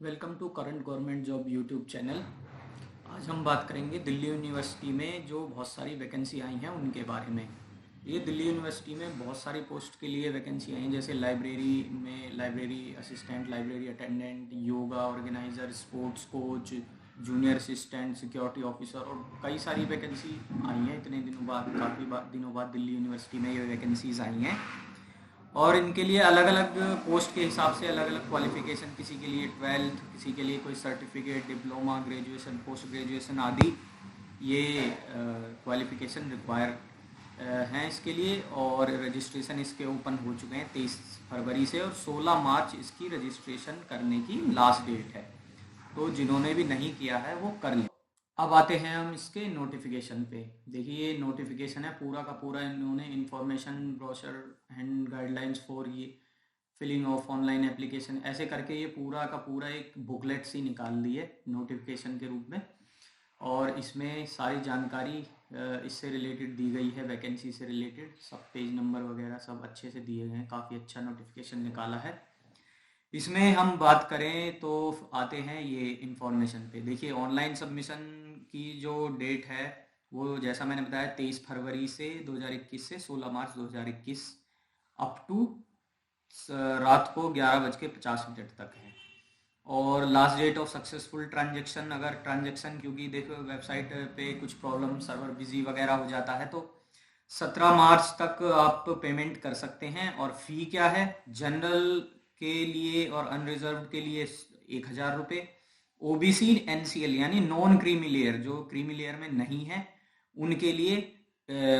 Welcome to current government job YouTube channel. आज हम बात करेंगे दिल्ली यूनिवर्सिटी में जो बहुत सारी वैकेंसी आई हैं उनके बारे में। ये दिल्ली यूनिवर्सिटी में बहुत सारी पोस्ट के लिए वैकेंसी आई हैं, जैसे लाइब्रेरी में library assistant, library attendant, yoga organiser, sports coach, junior assistant, security officer और कई सारी वैकेंसी आई हैं। इतने दिनों बाद, काफ़ी दिनों बाद दिल्ली यूनिवर्सिटी में ये वैकेंसीज आई हैं और इनके लिए अलग अलग पोस्ट के हिसाब से अलग अलग क्वालिफ़िकेशन, किसी के लिए 12th, किसी के लिए कोई certificate, diploma, graduation, post graduation आदि ये क्वालिफ़िकेशन रिक्वायर हैं इसके लिए। और रजिस्ट्रेशन इसके ओपन हो चुके हैं 23 फरवरी से और 16 मार्च इसकी रजिस्ट्रेशन करने की लास्ट डेट है। तो जिन्होंने भी नहीं किया है वो कर लें। अब आते हैं हम इसके नोटिफिकेशन पे। देखिए ये नोटिफिकेशन है पूरा का पूरा, इन्होंने information brochure and guidelines for ये फिलिंग ऑफ ऑनलाइन एप्लीकेशन ऐसे करके ये पूरा का पूरा एक बुकलेट सी निकाल दी है नोटिफिकेशन के रूप में। और इसमें सारी जानकारी इससे रिलेटेड दी गई है, वैकेंसी से रिलेटेड सब पेज नंबर वगैरह सब अच्छे से दिए गए हैं। काफ़ी अच्छा नोटिफिकेशन निकाला है। इसमें हम बात करें तो आते हैं ये इंफॉर्मेशन पे। देखिए ऑनलाइन सबमिशन की जो डेट है वो जैसा मैंने बताया 23 फरवरी से 2021 से 16 मार्च 2021 अप टू रात को 11:50 तक है। और last date of successful transaction, अगर ट्रांजेक्शन, क्योंकि देखो वेबसाइट पे कुछ प्रॉब्लम, सर्वर बिजी वगैरह हो जाता है, तो 17 मार्च तक आप पेमेंट कर सकते हैं। और फ़ी क्या है, जनरल के लिए और अनरिजर्व के लिए 1,000 रुपये, ओबीसी एनसीएल यानी नॉन क्रीमी लेयर, जो क्रीमी लेयर में नहीं है उनके लिए,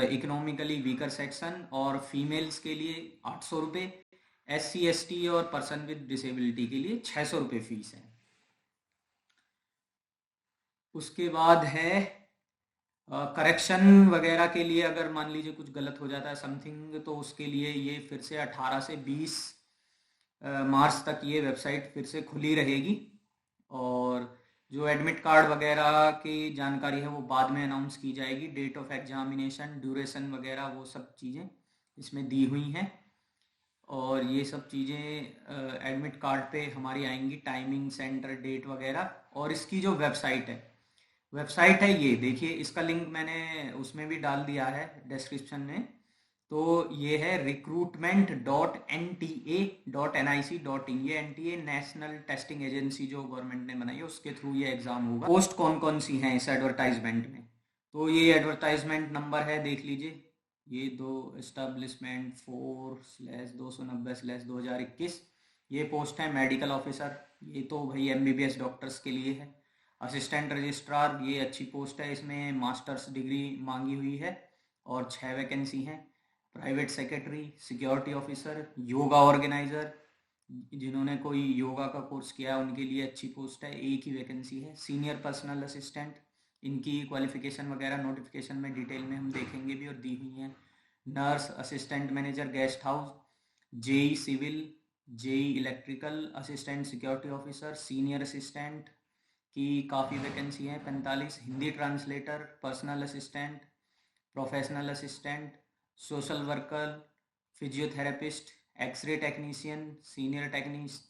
इकोनॉमिकली वीकर सेक्शन और फीमेल्स के लिए 800 रुपये, SC ST और पर्सन विद डिसेबिलिटी के लिए 600 रुपये फीस है। उसके बाद है करेक्शन वगैरह के लिए, अगर मान लीजिए कुछ गलत हो जाता है समथिंग, तो उसके लिए ये फिर से 18 से 20 मार्च तक ये वेबसाइट फिर से खुली रहेगी। और जो एडमिट कार्ड वगैरह की जानकारी है वो बाद में अनाउंस की जाएगी। डेट ऑफ एग्जामिनेशन, ड्यूरेशन वगैरह वो सब चीज़ें इसमें दी हुई हैं। और ये सब चीज़ें एडमिट कार्ड पे हमारी आएंगी, टाइमिंग, सेंटर, डेट वगैरह। और इसकी जो वेबसाइट है ये देखिए, इसका लिंक मैंने उसमें भी डाल दिया है डिस्क्रिप्शन में। तो ये है recruitment.nta.nic.in। ये NTA नेशनल टेस्टिंग एजेंसी जो गवर्नमेंट ने बनाई है उसके थ्रू ये एग्ज़ाम होगा। पोस्ट कौन कौन सी हैं इस एडवर्टाइजमेंट में, तो ये एडवर्टाइजमेंट नंबर है, देख लीजिए, ये 2 एस्टेब्लिशमेंट 4/290/2021। ये पोस्ट है मेडिकल ऑफिसर, ये तो भाई MBBS डॉक्टर्स के लिए है। असिस्टेंट रजिस्ट्रार, ये अच्छी पोस्ट है, इसमें मास्टर्स डिग्री मांगी हुई है और 6 वैकेंसी हैं। Private secretary, security officer, yoga organiser, जिन्होंने कोई योगा का कोर्स किया है उनके लिए अच्छी पोस्ट है, एक ही वैकेंसी है। सीनियर पर्सनल असिस्टेंट, इनकी क्वालिफिकेशन वगैरह नोटिफिकेशन में डिटेल में हम देखेंगे भी और दी हुई हैं। Nurse, assistant manager guest house, JE civil, JE electrical, assistant security officer, senior assistant की काफ़ी वैकेंसी हैं 45। Hindi translator, personal assistant, professional assistant, social worker, physiotherapist, x-ray technician, senior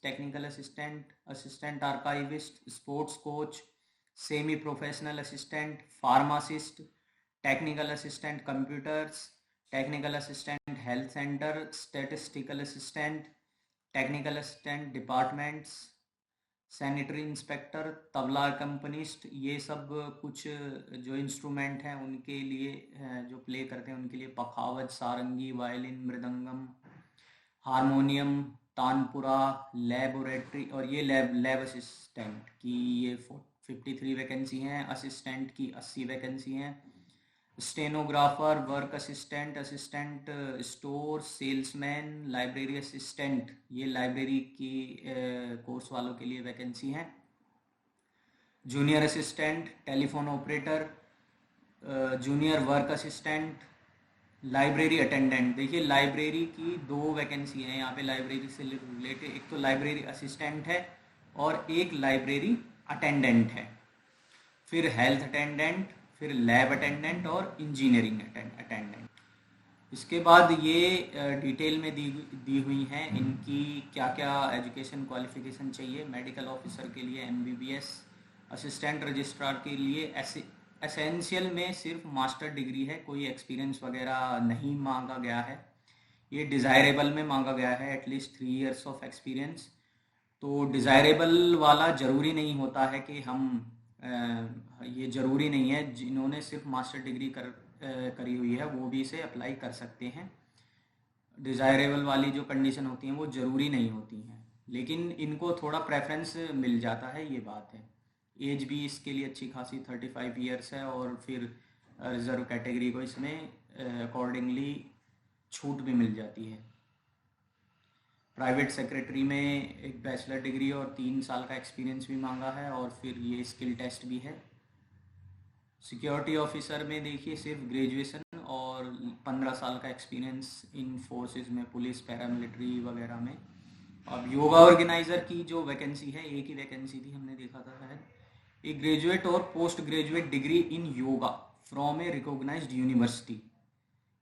technical assistant, assistant archivist, sports coach, semi professional assistant, pharmacist, technical assistant computers, technical assistant health centre, statistical assistant, technical assistant departments, sanitary inspector, tabla accompanist, ये सब कुछ जो instrument हैं उनके लिए जो play करते हैं उनके लिए pakhawaj, sarangi, violin, mridangam, harmonium, tanpura, laboratory. और ये लैब असिस्टेंट की ये 53 वैकेंसी हैं, असिस्टेंट की 80 वैकेंसी हैं। Stenographer, work assistant, assistant store, salesman, library assistant, ये लाइब्रेरी की कोर्स वालों के लिए वैकेंसी हैं। Junior assistant, telephone operator, junior work assistant, library attendant. देखिए लाइब्रेरी की 2 वैकेंसी हैं यहाँ पे लाइब्रेरी से रिलेटेड, एक तो लाइब्रेरी असिस्टेंट है और एक लाइब्रेरी अटेंडेंट है। फिर हेल्थ अटेंडेंट, फिर लैब अटेंडेंट और इंजीनियरिंग अटेंडेंट। इसके बाद ये डिटेल में दी हुई हैं इनकी क्या क्या एजुकेशन क्वालिफिकेशन चाहिए। मेडिकल ऑफिसर के लिए MBBS, असिस्टेंट रजिस्ट्रार के लिए एसेंशियल में सिर्फ मास्टर डिग्री है, कोई एक्सपीरियंस वगैरह नहीं मांगा गया है। ये डिज़ायरेबल में मांगा गया है एटलीस्ट 3 इयर्स ऑफ एक्सपीरियंस। तो डिज़ायरेबल वाला ज़रूरी नहीं होता है कि हम ये ज़रूरी नहीं है जिन्होंने सिर्फ मास्टर डिग्री करी हुई है वो भी इसे अप्लाई कर सकते हैं। डिज़ायरेबल वाली जो कंडीशन होती हैं वो ज़रूरी नहीं होती हैं, लेकिन इनको थोड़ा प्रेफरेंस मिल जाता है, ये बात है। एज भी इसके लिए अच्छी खासी 35 ईयर्स है, और फिर रिज़र्व कैटेगरी को इसमें अकॉर्डिंगली छूट भी मिल जाती है। प्राइवेट सेक्रेटरी में एक बैचलर डिग्री और 3 साल का एक्सपीरियंस भी मांगा है, और फिर ये स्किल टेस्ट भी है। सिक्योरिटी ऑफिसर में देखिए सिर्फ ग्रेजुएशन और 15 साल का एक्सपीरियंस इन फोर्सेस में, पुलिस, पैरामिलिट्री वगैरह में। अब योगा ऑर्गेनाइज़र की जो वैकेंसी है, एक ही वैकेंसी थी, हमने देखा था शायद। एक ग्रेजुएट और post graduate degree in yoga from a recognised university,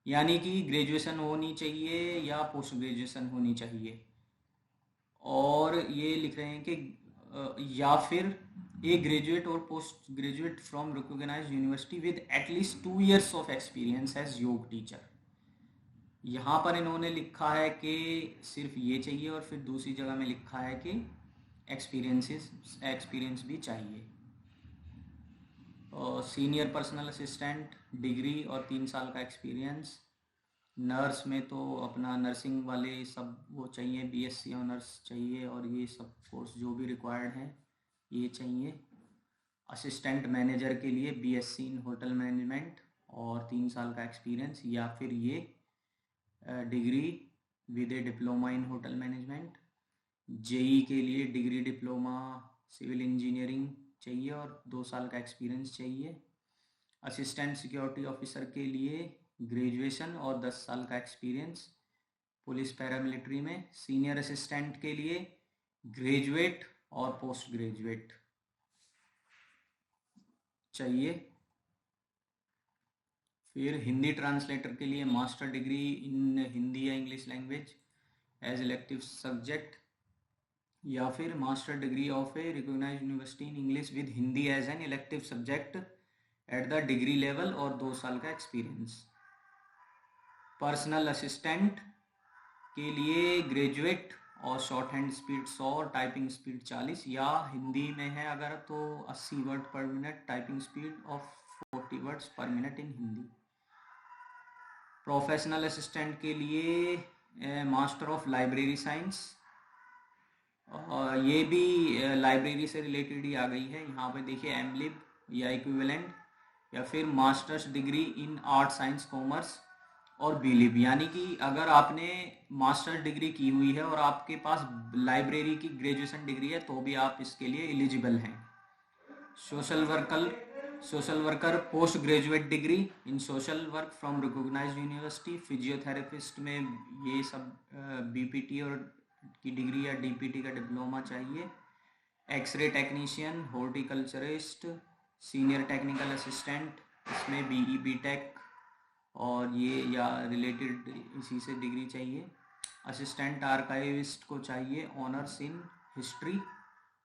यानी कि ग्रेजुएशन होनी चाहिए या पोस्ट ग्रेजुएशन होनी चाहिए। और ये लिख रहे हैं कि या फिर ए ग्रेजुएट और post graduate from recognised university with at least 2 years of experience as yoga teacher. यहाँ पर इन्होंने लिखा है कि सिर्फ ये चाहिए, और फिर दूसरी जगह में लिखा है कि एक्सपीरियंस भी चाहिए। और सीनियर पर्सनल असिस्टेंट डिग्री और 3 साल का एक्सपीरियंस। नर्स में तो अपना नर्सिंग वाले सब वो चाहिए, BSc ऑनर्स चाहिए, और ये सब कोर्स जो भी रिक्वायर्ड हैं ये चाहिए। असिस्टेंट मैनेजर के लिए BSc इन होटल मैनेजमेंट और 3 साल का एक्सपीरियंस, या फिर ये degree with A diploma in hotel management. JEE के लिए डिग्री डिप्लोमा सिविल इंजीनियरिंग चाहिए और 2 साल का एक्सपीरियंस चाहिए। असिस्टेंट सिक्योरिटी ऑफिसर के लिए ग्रेजुएशन और 10 साल का एक्सपीरियंस पुलिस पैरामिलिट्री में। सीनियर असिस्टेंट के लिए ग्रेजुएट और पोस्ट ग्रेजुएट चाहिए। फिर हिंदी ट्रांसलेटर के लिए मास्टर डिग्री इन हिंदी या English language as elective subject, या फिर master degree of a recognised university in English with Hindi as an elective subject at the degree level और 2 साल का एक्सपीरियंस। पर्सनल असिस्टेंट के लिए ग्रेजुएट और short hand speed 100, typing speed 40, या हिंदी में है अगर तो 80 वर्ड पर minute, typing speed of 40 words per minute in Hindi. Professional assistant के लिए मास्टर ऑफ लाइब्रेरी साइंस, ये भी लाइब्रेरी से रिलेटेड ही आ गई है। यहाँ पे देखिए एमलिब या इक्विवेलेंट, या फिर masters degree in art science commerce और बीलिब, यानी कि अगर आपने मास्टर्स डिग्री की हुई है और आपके पास लाइब्रेरी की ग्रेजुएशन डिग्री है तो भी आप इसके लिए एलिजिबल हैं। Social worker post graduate degree in social work from recognised university. Physiotherapist में ये सब BPT और की डिग्री या DPT का डिप्लोमा चाहिए। X-ray technician, horticulturist, senior technical assistant, इसमें BE BTech और ये या रिलेटेड इसी से डिग्री चाहिए। असिस्टेंट आर्काइविस्ट को चाहिए ऑनर्स इन हिस्ट्री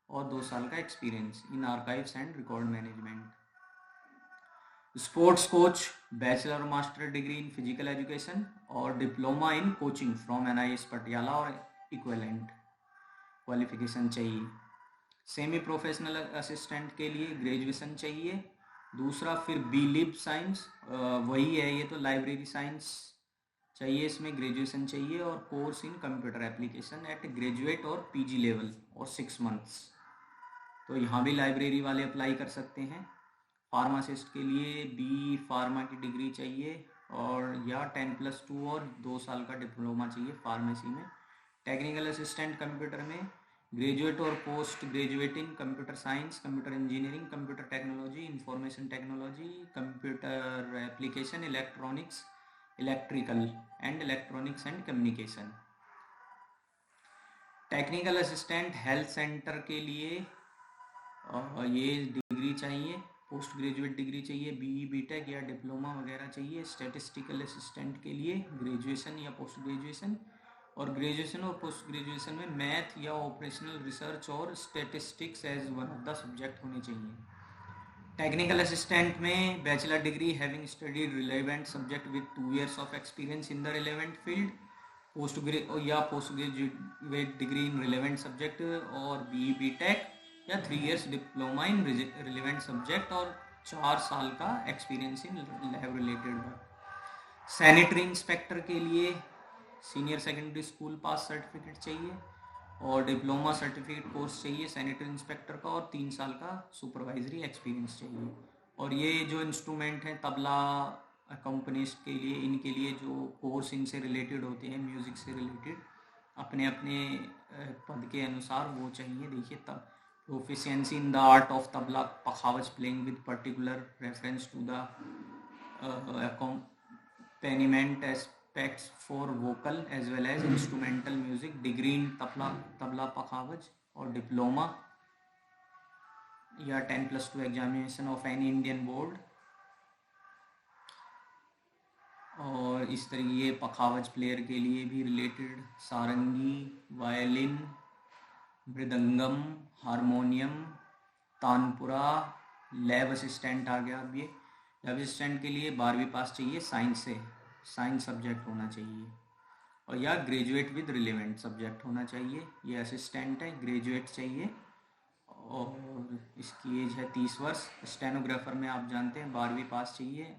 और 2 साल का experience in archives and record management. Sports coach bachelor और master degree in physical education और diploma in coaching from NIS Patiala और इक्विवेलेंट क्वालिफिकेशन चाहिए। सेमी प्रोफेशनल असिस्टेंट के लिए ग्रेजुएशन चाहिए। दूसरा फिर BLib साइंस, वही है ये तो, लाइब्रेरी साइंस चाहिए, इसमें ग्रेजुएशन चाहिए, और course in computer application at graduate और PG लेवल और 6 मंथ्स। तो यहाँ भी लाइब्रेरी वाले अप्लाई कर सकते हैं। फार्मासिस्ट के लिए BE फार्मा की डिग्री चाहिए और या 10+2 और 2 साल का डिप्लोमा चाहिए फार्मेसी में। टेक्निकल असिस्टेंट कंप्यूटर में ग्रेजुएट और post graduate in computer science, computer engineering, computer technology, information technology, computer application, electronics, electrical and electronics and communication. Technical assistant health centre के लिए ये डिग्री चाहिए पोस्ट ग्रेजुएट डिग्री चाहिए, be BTech या diploma वगैरह चाहिए। Statistical assistant के लिए ग्रेजुएशन या पोस्ट ग्रेजुएशन, और ग्रेजुएशन और पोस्ट ग्रेजुएशन में मैथ या ऑपरेशनल रिसर्च और statistics as one of the subject होने चाहिए। टेक्निकल असिस्टेंट में bachelor degree having studied relevant subject with 2 years of experience in the relevant field, post graduate degree in relevant subject और be BTech या 3 years diploma in relevant subject और 4 साल का experience in lab related work. Sanitary inspector के लिए senior secondary school पास certificate चाहिए और diploma certificate course चाहिए सैनिटरी इंस्पेक्टर का, और 3 साल का सुपरवाइजरी एक्सपीरियंस चाहिए। और ये जो इंस्ट्रूमेंट हैं तबला अकम्पनिस्ट के लिए, इनके लिए जो कोर्स इनसे रिलेटेड होते हैं म्यूज़िक से रिलेटेड, अपने अपने पद के अनुसार वो चाहिए। देखिए, तब proficiency in the art of tabla pakhawaj playing with particular reference to the accompaniment aspects for vocal as well as instrumental music, degree in tabla pakhawaj और डिप्लोमा या 10+2 examination of any Indian board. और इस तरीके पखावज प्लेयर के लिए भी related sarangi, violin, mridangam, harmonium, tanpura. Lab assistant आ गया। अब ये लैब असिस्टेंट के लिए 12वीं पास चाहिए, साइंस से, साइंस सब्जेक्ट होना चाहिए, और या ग्रेजुएट विद रिलेवेंट सब्जेक्ट होना चाहिए। ये असिस्टेंट है, ग्रेजुएट चाहिए और इसकी एज है 30 वर्ष। स्टेनोग्राफर में आप जानते हैं 12वीं पास चाहिए,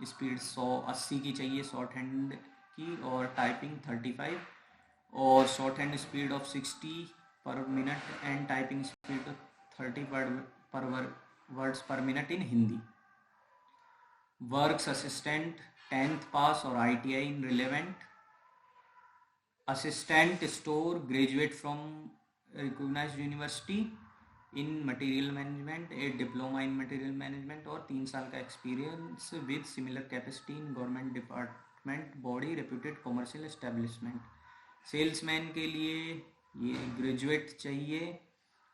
स्पीड 180 की चाहिए शॉर्ट हैंड की, और टाइपिंग 35, और short hand speed of 60 per minute and typing speed 30 words per minute in Hindi. Works assistant 10th pass और ITI in relevant. Assistant store graduate from recognised university in material management, a diploma in material management और 3 साल का experience with similar capacity in government department body reputed commercial establishment. Salesman के लिए ये graduate चाहिए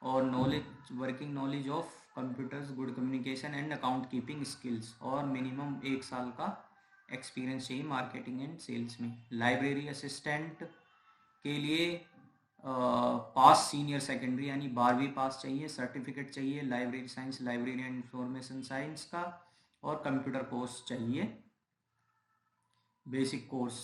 और knowledge, working knowledge of computers, good communication and account keeping skills, और minimum 1 साल का एक्सपीरियंस चाहिए मार्केटिंग एंड सेल्स में। लाइब्रेरी असिस्टेंट के लिए पास सीनियर सेकेंडरी यानी 12वीं पास चाहिए, सर्टिफिकेट चाहिए library science, library and information science का, और कंप्यूटर कोर्स चाहिए, बेसिक कोर्स।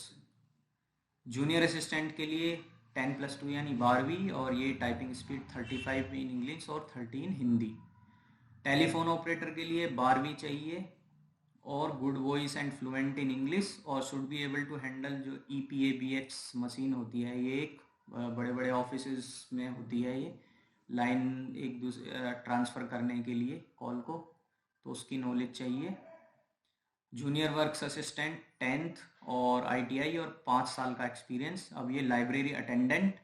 जूनियर असिस्टेंट के लिए 10+2 यानी 12वीं, और ये टाइपिंग स्पीड 35 इन इंग्लिश और 30 इन हिंदी। टेलीफोन ऑपरेटर के लिए 12वीं चाहिए और good voice and fluent in English, और should be able to handle जो EPABX मशीन होती है, ये एक बड़े बड़े ऑफिसेस में होती है, ये लाइन एक दूसरे ट्रांसफ़र करने के लिए कॉल को, तो उसकी नॉलेज चाहिए। जूनियर वर्क्स असिस्टेंट 10th और ITI और 5 साल का एक्सपीरियंस। अब ये लाइब्रेरी अटेंडेंट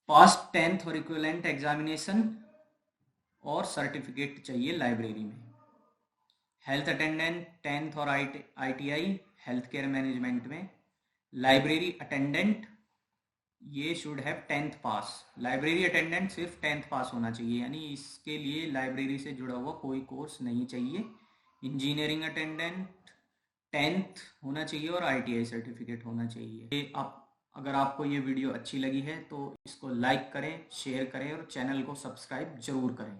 पास 10th और इक्विवेलेंट एग्जामिनेशन और सर्टिफिकेट चाहिए लाइब्रेरी में। हेल्थ अटेंडेंट 10th और ITI हेल्थ केयर मैनेजमेंट में। लाइब्रेरी अटेंडेंट ये should have 10th pass. Library attendant सिर्फ 10th पास होना चाहिए, यानी इसके लिए लाइब्रेरी से जुड़ा हुआ कोई कोर्स नहीं चाहिए। इंजीनियरिंग अटेंडेंट 10th होना चाहिए और ITI सर्टिफिकेट होना चाहिए। अगर आपको ये वीडियो अच्छी लगी है तो इसको लाइक करें, शेयर करें और चैनल को सब्सक्राइब जरूर करें।